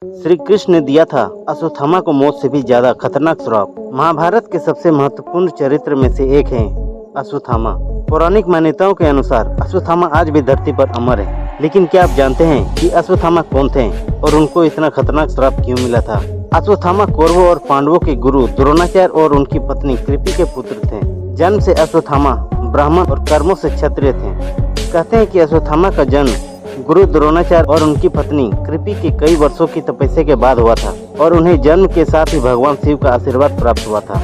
श्री कृष्ण ने दिया था अश्वत्थामा को मौत से भी ज्यादा खतरनाक श्राप। महाभारत के सबसे महत्वपूर्ण चरित्र में से एक है अश्वत्थामा। पौराणिक मान्यताओं के अनुसार अश्वत्थामा आज भी धरती पर अमर है। लेकिन क्या आप जानते हैं कि अश्वत्थामा कौन थे और उनको इतना खतरनाक श्राप क्यों मिला था? अश्वत्थामा कौरवों और पांडवों के गुरु द्रोणाचार्य और उनकी पत्नी कृपि के पुत्र थे। जन्म से अश्वत्थामा ब्राह्मण और कर्मों से क्षत्रिय थे। कहते हैं कि अश्वत्थामा का जन्म गुरु द्रोणाचार्य और उनकी पत्नी कृपि के कई वर्षों की तपस्या के बाद हुआ था और उन्हें जन्म के साथ ही भगवान शिव का आशीर्वाद प्राप्त हुआ था।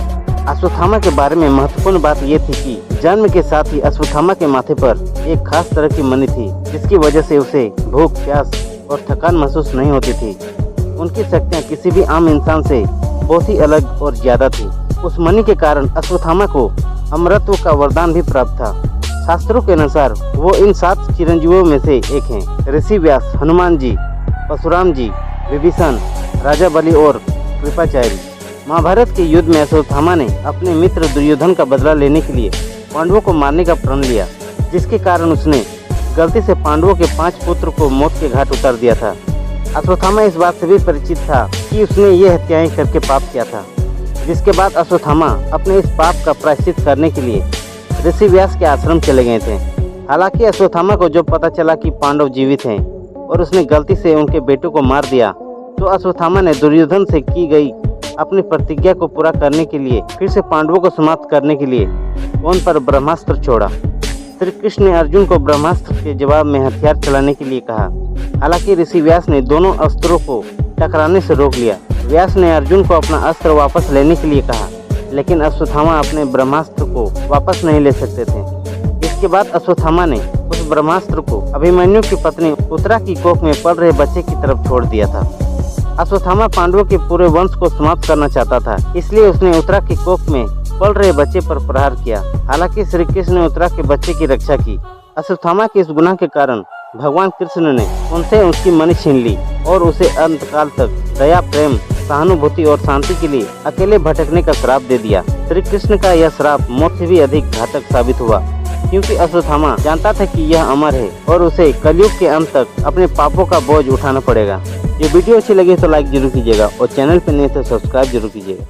अश्वत्थामा के बारे में महत्वपूर्ण बात यह थी कि जन्म के साथ ही अश्वत्थामा के माथे पर एक खास तरह की मणि थी, जिसकी वजह से उसे भूख, प्यास और थकान महसूस नहीं होती थी। उनकी शक्तियाँ किसी भी आम इंसान से बहुत ही अलग और ज्यादा थी। उस मणि के कारण अश्वत्थामा को अमरत्व का वरदान भी प्राप्त था। शास्त्रों के अनुसार वो इन 7 चिरंजीवों में से एक हैं। ऋषि व्यास, हनुमान जी, परशुराम जी, विभीषण, राजा बलि और कृपाचार्य। महाभारत के युद्ध में अश्वत्थामा ने अपने मित्र दुर्योधन का बदला लेने के लिए पांडवों को मारने का प्रण लिया, जिसके कारण उसने गलती से पांडवों के 5 पुत्र को मौत के घाट उतार दिया था। अश्वत्थामा इस बात से भी परिचित था कि उसने ये हत्याएं करके पाप किया था, जिसके बाद अश्वत्थामा अपने इस पाप का प्रायश्चित करने के लिए ऋषि व्यास के आश्रम चले गए थे। हालांकि अश्वत्थामा को जब पता चला कि पांडव जीवित हैं और उसने गलती से उनके बेटों को मार दिया, तो अश्वत्थामा ने दुर्योधन से की गई अपनी प्रतिज्ञा को पूरा करने के लिए फिर से पांडवों को समाप्त करने के लिए उन पर ब्रह्मास्त्र छोड़ा। श्री कृष्ण ने अर्जुन को ब्रह्मास्त्र के जवाब में हथियार चलाने के लिए कहा। हालांकि ऋषि व्यास ने दोनों अस्त्रों को टकराने से रोक लिया। व्यास ने अर्जुन को अपना अस्त्र वापस लेने के लिए कहा, लेकिन अश्वत्थामा अपने ब्रह्मास्त्र को वापस नहीं ले सकते थे। इसके बाद अश्वत्थामा ने उस ब्रह्मास्त्र को अभिमन्यु की पत्नी उत्तरा की कोख में पल रहे बच्चे की तरफ छोड़ दिया था। अश्वत्थामा पांडवों के पूरे वंश को समाप्त करना चाहता था, इसलिए उसने उत्तरा की कोख में पल रहे बच्चे पर प्रहार किया। हालांकि श्री कृष्ण ने उत्तरा के बच्चे की रक्षा की। अश्वत्थामा के इस गुनाह के कारण भगवान कृष्ण ने उनसे उसकी मणि छीन ली और उसे अंतकाल तक दया, प्रेम, सहानुभूति और शांति के लिए अकेले भटकने का श्राप दे दिया। श्री कृष्ण का यह श्राप मौत से भी अधिक घातक साबित हुआ, क्योंकि अश्वत्थामा जानता था कि यह अमर है और उसे कलयुग के अंत तक अपने पापों का बोझ उठाना पड़ेगा। ये वीडियो अच्छी लगी तो लाइक जरूर कीजिएगा और चैनल पर नए तो सब्सक्राइब जरूर कीजिएगा।